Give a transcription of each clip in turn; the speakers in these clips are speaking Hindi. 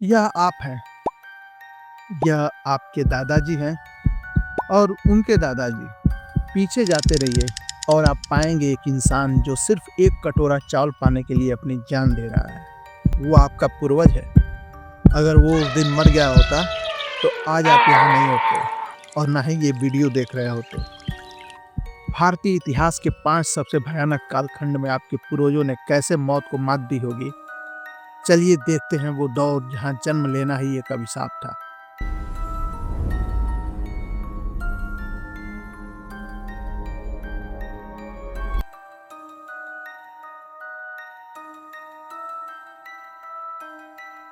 यह आप हैं, यह आपके दादाजी हैं और उनके दादाजी। पीछे जाते रहिए और आप पाएंगे एक इंसान जो सिर्फ एक कटोरा चावल पाने के लिए अपनी जान दे रहा है। वो आपका पूर्वज है। अगर वो उस दिन मर गया होता तो आज आप यहाँ नहीं होते और ना ही ये वीडियो देख रहे होते। भारतीय इतिहास के 5 सबसे भयानक कालखंड में आपके पूर्वजों ने कैसे मौत को मात दी होगी। चलिए देखते हैं वो दौर जहाँ जन्म लेना ही एक अभिशाप था।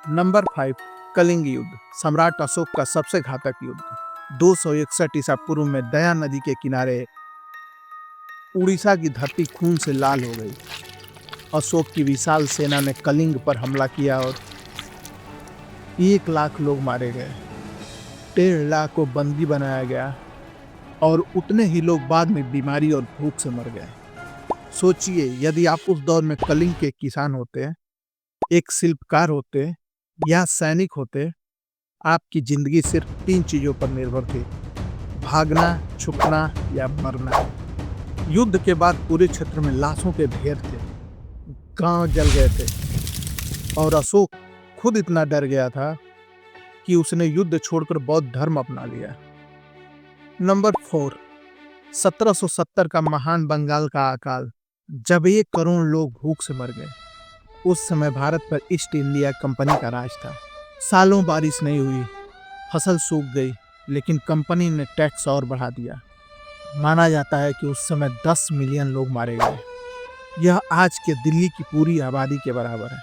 नंबर 5, कलिंग युद्ध, सम्राट अशोक का सबसे घातक युद्ध। 261 ईसा पूर्व में दया नदी के किनारे उड़ीसा की धरती खून से लाल हो गई। अशोक की विशाल सेना ने कलिंग पर हमला किया और 1 लाख लोग मारे गए। 1.5 लाख को बंदी बनाया गया और उतने ही लोग बाद में बीमारी और भूख से मर गए। सोचिए, यदि आप उस दौर में कलिंग के किसान होते, एक शिल्पकार होते या सैनिक होते, आपकी जिंदगी सिर्फ 3 चीजों पर निर्भर थी: भागना, छुपना या मरना। युद्ध के बाद पूरे क्षेत्र में लाशों के ढेर थे, गांव जल गए थे और अशोक खुद इतना डर गया था कि उसने युद्ध छोड़कर बौद्ध धर्म अपना लिया। नंबर 4, 1770 का महान बंगाल का अकाल, जब 1 करोड़ लोग भूख से मर गए। उस समय भारत पर ईस्ट इंडिया कंपनी का राज था। सालों बारिश नहीं हुई, फसल सूख गई, लेकिन कंपनी ने टैक्स और बढ़ा दिया। माना जाता है कि उस समय 10 मिलियन लोग मारे गए। यह आज के दिल्ली की पूरी आबादी के बराबर है।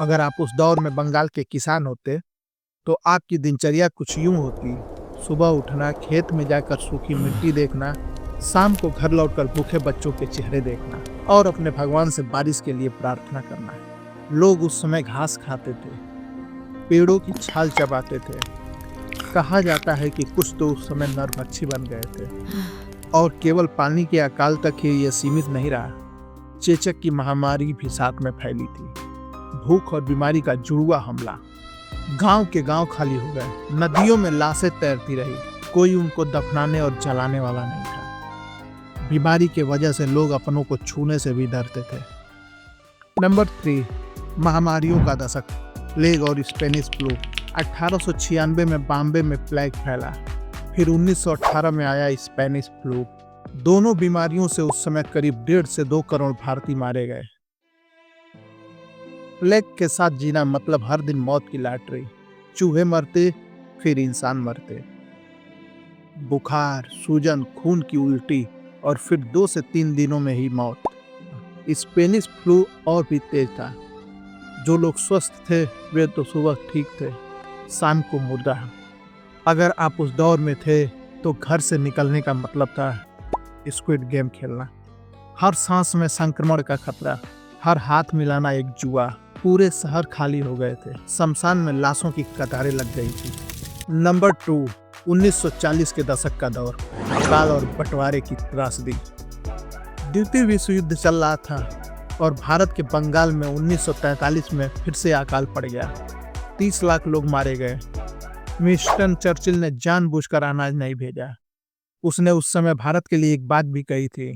अगर आप उस दौर में बंगाल के किसान होते तो आपकी दिनचर्या कुछ यूं होती: सुबह उठना, खेत में जाकर सूखी मिट्टी देखना, शाम को घर लौटकर भूखे बच्चों के चेहरे देखना और अपने भगवान से बारिश के लिए प्रार्थना करना। लोग उस समय घास खाते थे, पेड़ों की छाल चबाते थे। कहा जाता है कि कुछ तो उस समय नरभक्षी बन गए थे। और केवल पानी के अकाल तक ही यह सीमित नहीं रहा, चेचक की महामारी भी साथ में फैली थी। भूख और बीमारी का जुड़वा हमला। गांव के गांव खाली हो गए, नदियों में लाशें तैरती रही, कोई उनको दफनाने और जलाने वाला नहीं था। बीमारी के वजह से लोग अपनों को छूने से भी डरते थे। नंबर 3, महामारियों का दशक, प्लेग और स्पेनिश फ्लू। 1896 में बॉम्बे में प्लेग फैला, फिर 1918 में आया स्पेनिश फ्लू। दोनों बीमारियों से उस समय करीब 1.5 से 2 करोड़ भारतीय मारे गए। प्लेग के साथ जीना मतलब हर दिन मौत की लॉटरी। चूहे मरते, फिर इंसान मरते। बुखार, सूजन, खून की उल्टी और फिर 2 से 3 दिनों में ही मौत। स्पेनिश फ्लू और भी तेज था। जो लोग स्वस्थ थे वे तो सुबह ठीक थे, शाम को मुर्दा। अगर आप उस दौर में थे तो घर से निकलने का मतलब था स्क्विड गेम खेलना। हर सांस में संक्रमण का खतरा, हर हाथ मिलाना एक जुआ। पूरे शहर खाली हो गए थे, शमशान में लाशों की कतारें लग गई थी। नंबर 2, 1940 के दशक का दौर, अकाल और बंटवारे की त्रासदी। द्वितीय विश्व युद्ध चल रहा था और भारत के बंगाल में 1943 में फिर से अकाल पड़ गया। 30 लाख लोग मारे गए। विंस्टन चर्चिल ने जानबूझकर अनाज नहीं भेजा। उसने उस समय भारत के लिए एक बात भी कही थी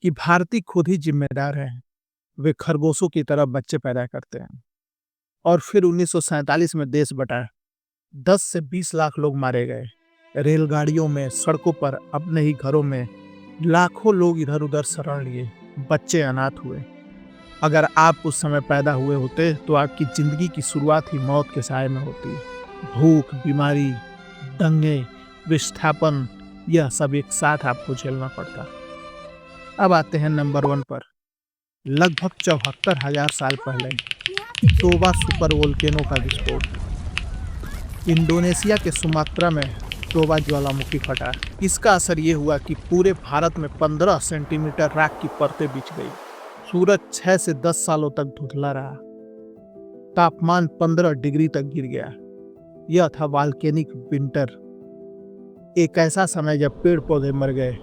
कि भारतीय खुद ही जिम्मेदार हैं, वे खरगोशों की तरह बच्चे पैदा करते हैं। और फिर 1947 में देश बटा, 10 से 20 लाख लोग मारे गए। रेलगाड़ियों में, सड़कों पर, अपने ही घरों में लाखों लोग इधर उधर शरण लिए, बच्चे अनाथ हुए। अगर आप उस समय पैदा हुए होते तो आपकी जिंदगी की शुरुआत ही मौत के साए में होती। भूख, बीमारी, दंगे, विस्थापन, यह सब एक साथ आपको झेलना पड़ता। अब आते हैं नंबर 1 पर। लगभग 74,000 साल पहले टोबा सुपर वोल्केनो का विस्फोट। इंडोनेशिया के सुमात्रा में टोबा ज्वालामुखी फटा। इसका असर ये हुआ कि पूरे भारत में 15 सेंटीमीटर राख की परतें बिछ गई। सूरज 6 से 10 सालों तक धुंधला रहा। तापमान 15 डिग्री तक गिर गया। यह था वॉल्केनिक विंटर, एक ऐसा समय जब पेड़ पौधे मर गए,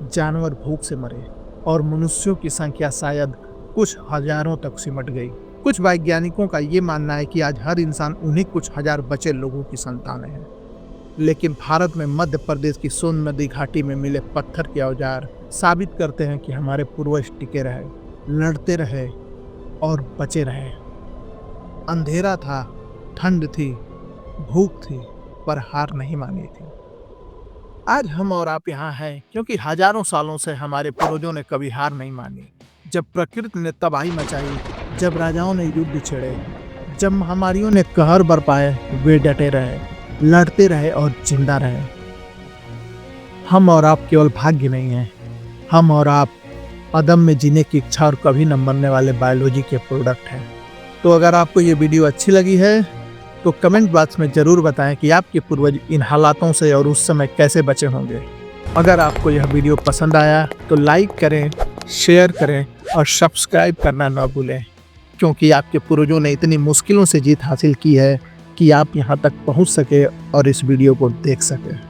जानवर भूख से मरे और मनुष्यों की संख्या शायद कुछ हजारों तक सिमट गई। कुछ वैज्ञानिकों का ये मानना है कि आज हर इंसान उन्हीं कुछ हजार बचे लोगों की संतान है। लेकिन भारत में मध्य प्रदेश की सोन नदी घाटी में मिले पत्थर के औजार साबित करते हैं कि हमारे पूर्वज टिके रहे, लड़ते रहे और बचे रहे। अंधेरा था, ठंड थी, भूख थी, पर हार नहीं मानी थी। आज हम और आप यहाँ हैं क्योंकि हजारों सालों से हमारे पूर्वजों ने कभी हार नहीं मानी। जब प्रकृति ने तबाही मचाई, जब राजाओं ने युद्ध छेड़े, जब महामारियों ने कहर बरपाए, वे डटे रहे, लड़ते रहे और जिंदा रहे। हम और आप केवल भाग्य नहीं हैं, हम और आप अदम में जीने की इच्छा और कभी न मरने वाले बायोलॉजी के प्रोडक्ट हैं। तो अगर आपको ये वीडियो अच्छी लगी है तो कमेंट बॉक्स में ज़रूर बताएं कि आपके पूर्वज इन हालातों से और उस समय कैसे बचे होंगे। अगर आपको यह वीडियो पसंद आया तो लाइक करें, शेयर करें और सब्सक्राइब करना न भूलें, क्योंकि आपके पूर्वजों ने इतनी मुश्किलों से जीत हासिल की है कि आप यहाँ तक पहुँच सके और इस वीडियो को देख सकें।